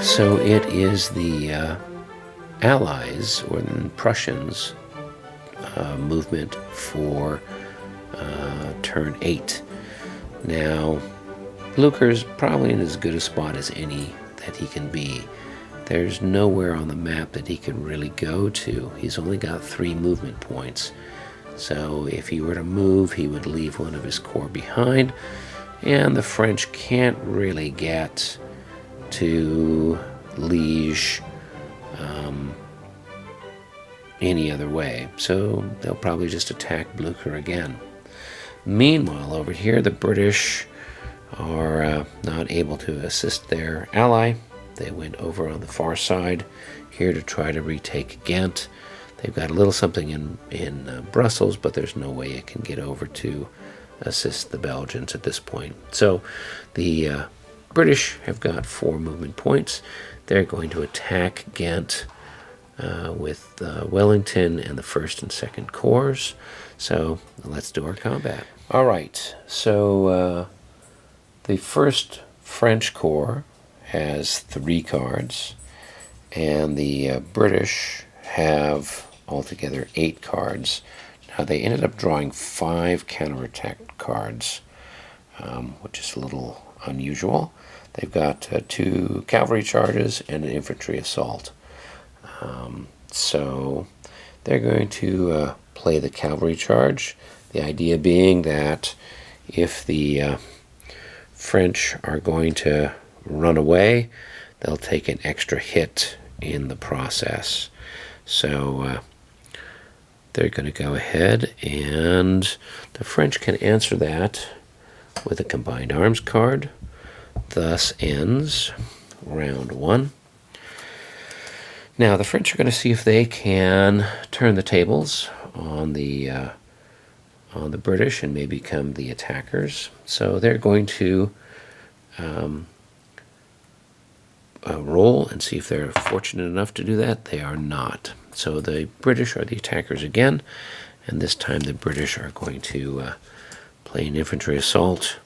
So it is the Allies, or the Prussians, movement for turn 8. Now, Blucher's probably in as good a spot as any that he can be. There's nowhere on the map that he could really go to. He's only got 3 movement points. So if he were to move, he would leave one of his corps behind, and the French can't really get to Liège any other way, so they'll probably just attack Blucher again. Meanwhile, over here, the British are not able to assist their ally. They went over on the far side here to try to retake Ghent. They've got a little something in Brussels, but there's no way it can get over to assist the Belgians at this point. So the British have got 4 movement points. They're going to attack Ghent with Wellington and the 1st and 2nd Corps. So let's do our combat. All right, so the 1st French Corps has 3 cards, and the British have altogether 8 cards. Now, they ended up drawing 5 counterattack cards, which is a little unusual. They've got 2 cavalry charges and an infantry assault. So they're going to play the cavalry charge, the idea being that if the French are going to run away, they'll take an extra hit in the process. So they're going to go ahead, and the French can answer that with a combined arms card. Thus ends round 1. Now the French are going to see if they can turn the tables on the British and maybe become the attackers. So they're going to roll and see if they're fortunate enough to do that. They are not. So the British are the attackers again, and this time the British are going to play an infantry assault,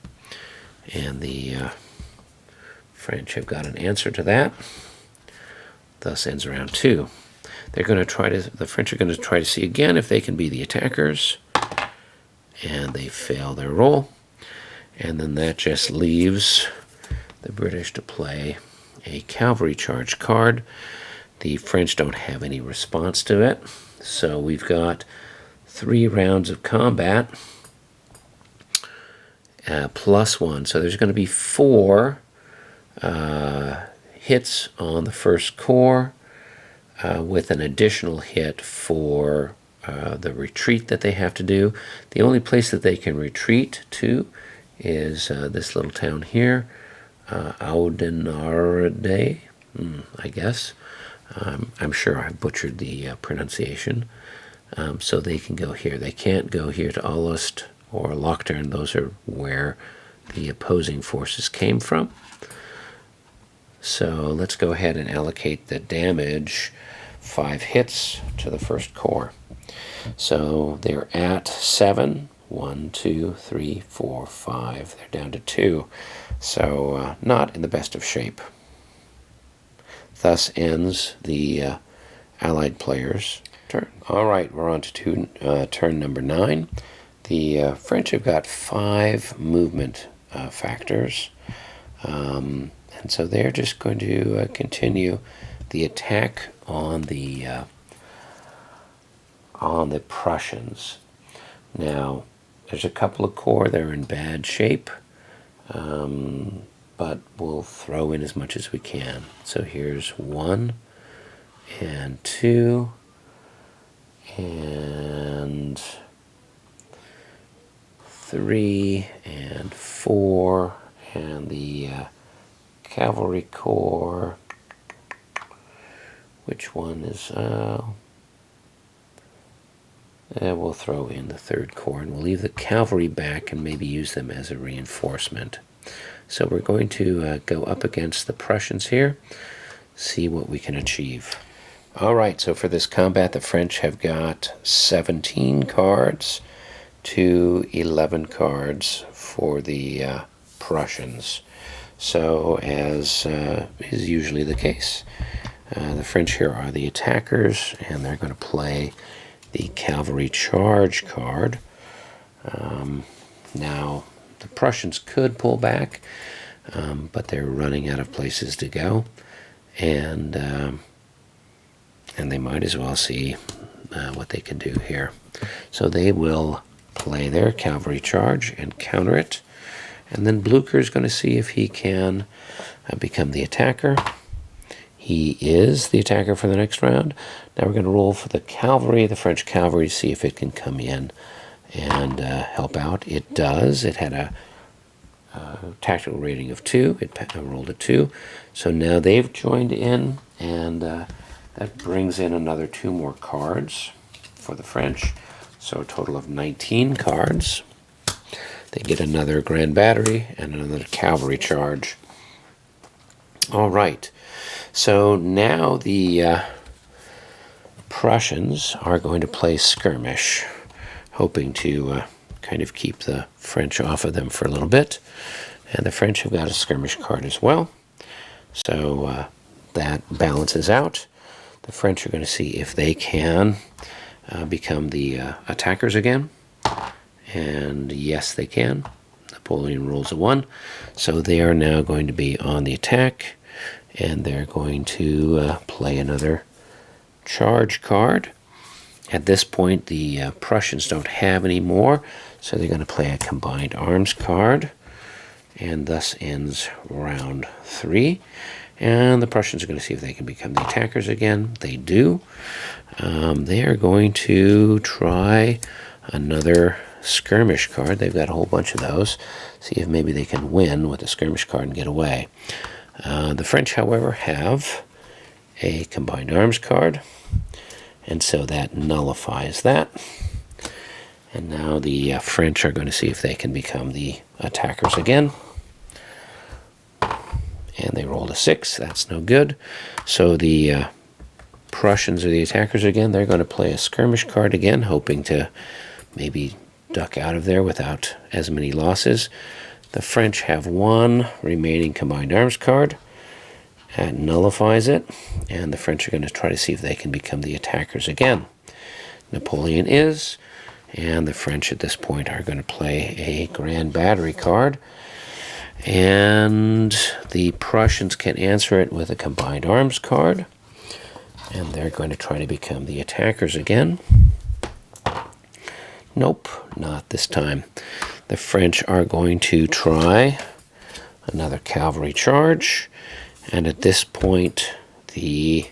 and the French have got an answer to that. Thus ends round 2. They're going to try to. The French are going to try to see again if they can be the attackers, and they fail their roll, and then that just leaves the British to play a cavalry charge card. The French don't have any response to it, so we've got 3 rounds of combat plus 1. So there's going to be 4 hits on the 1st Corps with an additional hit for the retreat that they have to do. The only place that they can retreat to is this little town here, Oudenarde, I guess. I'm sure I butchered the pronunciation. So they can go here. They can't go here to Alost or Lochtern. Those are where the opposing forces came from. So let's go ahead and allocate the damage. 5 hits to the 1st Corps. So they're at 7. 1, 2, 3, 4, 5. They're down to 2. So not in the best of shape. Thus ends the Allied players' turn. All right, we're on to turn number 9. The French have got 5 movement factors. And so they're just going to continue the attack on the Prussians. Now, there's a couple of corps that are in bad shape, but we'll throw in as much as we can. So here's 1, and 2 and 3 and 4, and the cavalry corps. Which one is... we'll throw in the 3rd Corps, and we'll leave the cavalry back and maybe use them as a reinforcement. So we're going to go up against the Prussians here, see what we can achieve. All right, so for this combat, the French have got 17 cards to 11 cards for the Prussians. So, as is usually the case, the French here are the attackers, and they're going to play the cavalry charge card. Now, the Prussians could pull back, but they're running out of places to go, and they might as well see what they can do here. So they will play their cavalry charge and counter it, and then Blucher is going to see if he can become the attacker. He is the attacker for the next round. Now we're going to roll for the cavalry, the French cavalry, to see if it can come in and help out. It does. It had a tactical rating of 2. It rolled a 2. So now they've joined in, and that brings in another 2 more cards for the French. So a total of 19 cards. They get another grand battery and another cavalry charge. All right. So now the Prussians are going to play skirmish, hoping to kind of keep the French off of them for a little bit. And the French have got a skirmish card as well. So that balances out. The French are going to see if they can become the attackers again. And yes, they can. Napoleon rolls a 1. So they are now going to be on the attack, and they're going to play another charge card. At this point, the Prussians don't have any more, so they're going to play a combined arms card, and thus ends round 3. And the Prussians are going to see if they can become the attackers again. They do. They are going to try another skirmish card. They've got a whole bunch of those. See if maybe they can win with a skirmish card and get away. The French, however, have a combined arms card, and so that nullifies that. And now the French are going to see if they can become the attackers again. And they rolled a 6. That's no good. So the Prussians are the attackers again. They're going to play a skirmish card again, hoping to maybe duck out of there without as many losses. The French have 1 remaining combined arms card. That nullifies it. And the French are going to try to see if they can become the attackers again. Napoleon is. And the French at this point are going to play a grand battery card. And the Prussians can answer it with a combined arms card. And they're going to try to become the attackers again. Nope, not this time. The French are going to try another cavalry charge. And at this point, the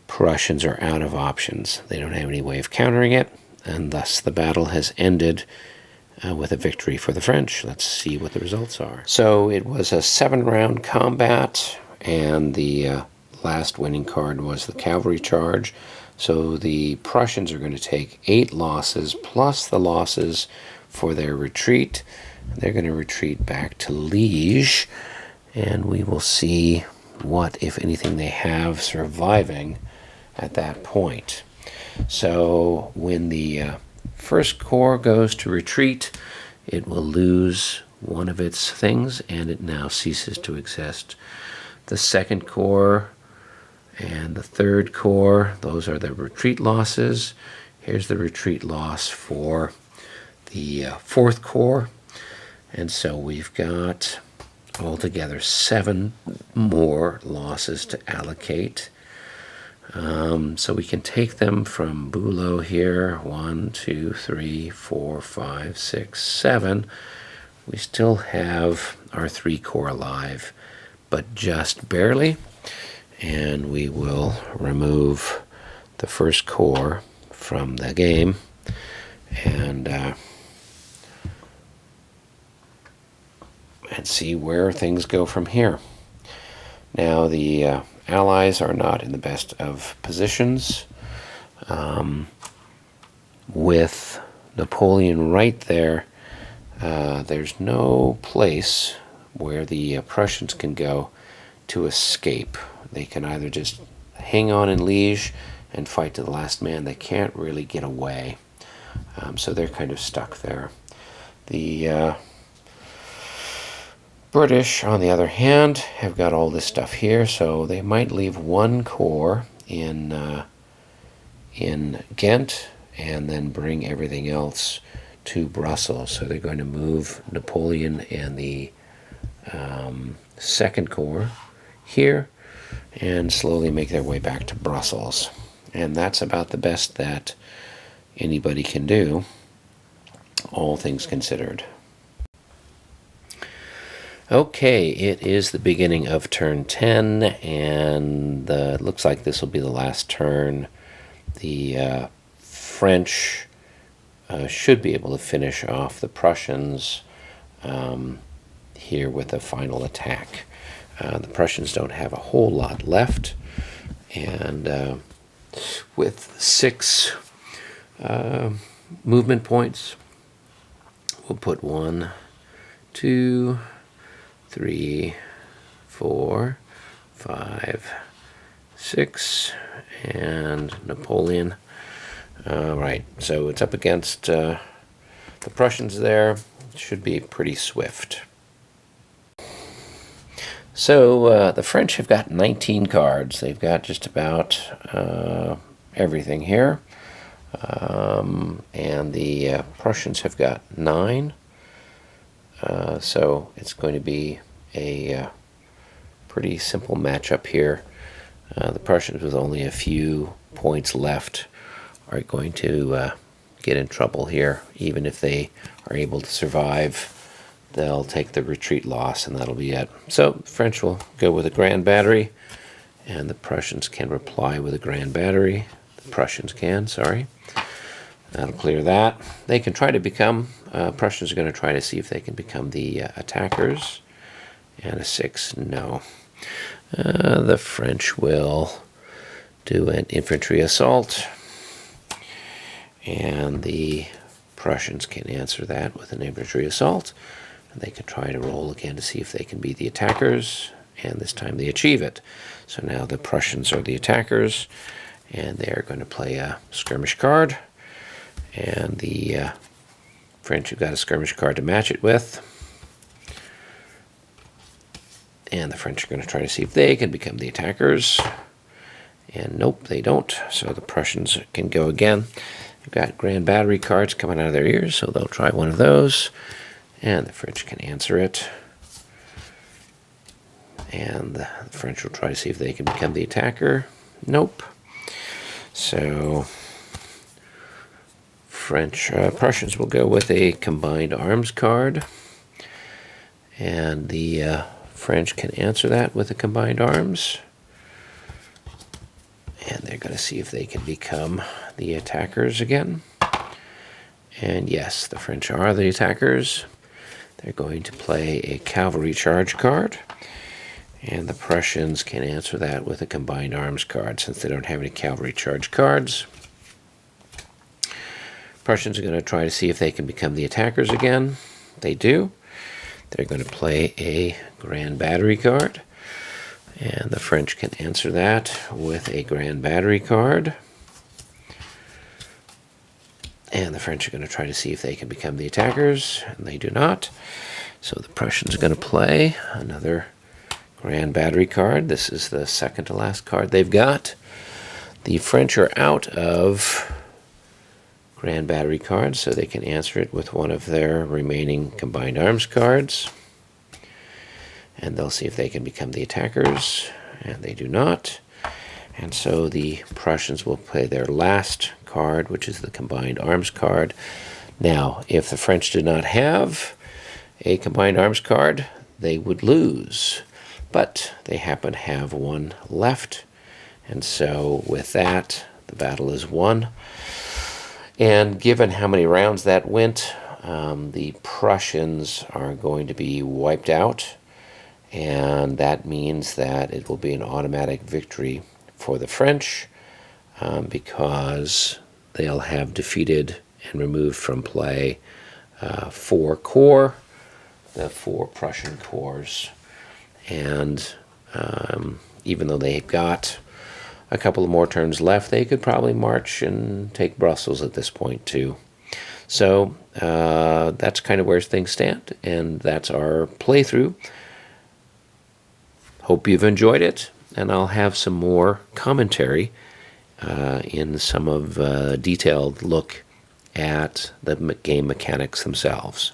Prussians are out of options. They don't have any way of countering it. And thus the battle has ended with a victory for the French. Let's see what the results are. So it was a 7-round combat, and the last winning card was the cavalry charge. So the Prussians are going to take 8 losses plus the losses for their retreat. They're going to retreat back to Liege, and we will see what, if anything, they have surviving at that point. So when the First Corps goes to retreat, it will lose one of its things, and it now ceases to exist. The Second Corps and the Third Corps, those are the retreat losses. Here's the retreat loss for the Fourth Corps. And so we've got altogether 7 more losses to allocate. So we can take them from Bülow here. 1, 2, 3, 4, 5, 6, 7. We still have our 3 corps alive, but just barely. And we will remove the first corps from the game and see where things go from here. Now the Allies are not in the best of positions. With Napoleon right there, there's no place where the Prussians can go to escape. They can either just hang on in Liège and fight to the last man. They can't really get away. So they're kind of stuck there. The British, on the other hand, have got all this stuff here, so they might leave one corps in Ghent and then bring everything else to Brussels. So they're going to move Napoleon and the Second Corps here and slowly make their way back to Brussels. And that's about the best that anybody can do, all things considered. Okay, it is the beginning of turn 10, and it looks like this will be the last turn. The French should be able to finish off the Prussians here with a final attack. The Prussians don't have a whole lot left, and with 6 movement points, we'll put 1, 2, 3, 4, 5, 6, and Napoleon. All right, so it's up against the Prussians there. It should be pretty swift. So the French have got 19 cards. They've got just about everything here. And the Prussians have got 9. So it's going to be a pretty simple matchup here. The Prussians, with only a few points left, are going to get in trouble here. Even if they are able to survive, they'll take the retreat loss, and that'll be it. So the French will go with a grand battery, and the Prussians can reply with a grand battery. The Prussians can, sorry. That'll clear that. They can try to become, Prussians are going to try to see if they can become the attackers. And a 6, no. The French will do an infantry assault, and the Prussians can answer that with an infantry assault. And they can try to roll again to see if they can be the attackers, and this time they achieve it. So now the Prussians are the attackers, and they're going to play a skirmish card. And the French have got a skirmish card to match it with. And the French are going to try to see if they can become the attackers. And nope, they don't. So the Prussians can go again. They've got grand battery cards coming out of their ears, so they'll try one of those. And the French can answer it. And the French will try to see if they can become the attacker. Nope. So Prussians will go with a combined arms card, and the French can answer that with a combined arms, and they're going to see if they can become the attackers again. And yes, the French are the attackers. They're going to play a cavalry charge card, and the Prussians can answer that with a combined arms card since they don't have any cavalry charge cards. Prussians are going to try to see if they can become the attackers again. They do. They're going to play a grand battery card, and the French can answer that with a grand battery card. And the French are going to try to see if they can become the attackers, and they do not. So the Prussians are going to play another grand battery card. This is the second to last card they've got. The French are out of grand battery cards, so they can answer it with one of their remaining combined arms cards. And they'll see if they can become the attackers, and they do not. And so the Prussians will play their last card, which is the combined arms card. Now, if the French did not have a combined arms card, they would lose. but they happen to have one left. And so with that, the battle is won. And given how many rounds that went, the Prussians are going to be wiped out. And that means that it will be an automatic victory for the French, because they'll have defeated and removed from play 4 corps, the 4 Prussian corps. And even though they've got a couple of more turns left, they could probably march and take Brussels at this point too. So that's kind of where things stand, and that's our playthrough. Hope you've enjoyed it, and I'll have some more commentary in some of detailed look at the game mechanics themselves.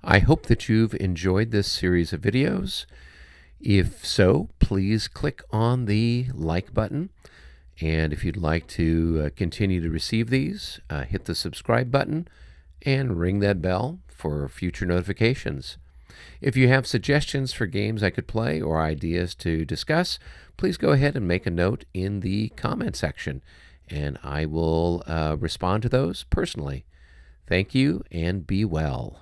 I hope that you've enjoyed this series of videos. If so, please click on the like button. And if you'd like to continue to receive these, hit the subscribe button and ring that bell for future notifications. If you have suggestions for games I could play or ideas to discuss, please go ahead and make a note in the comment section, and I will respond to those personally. Thank you, and be well.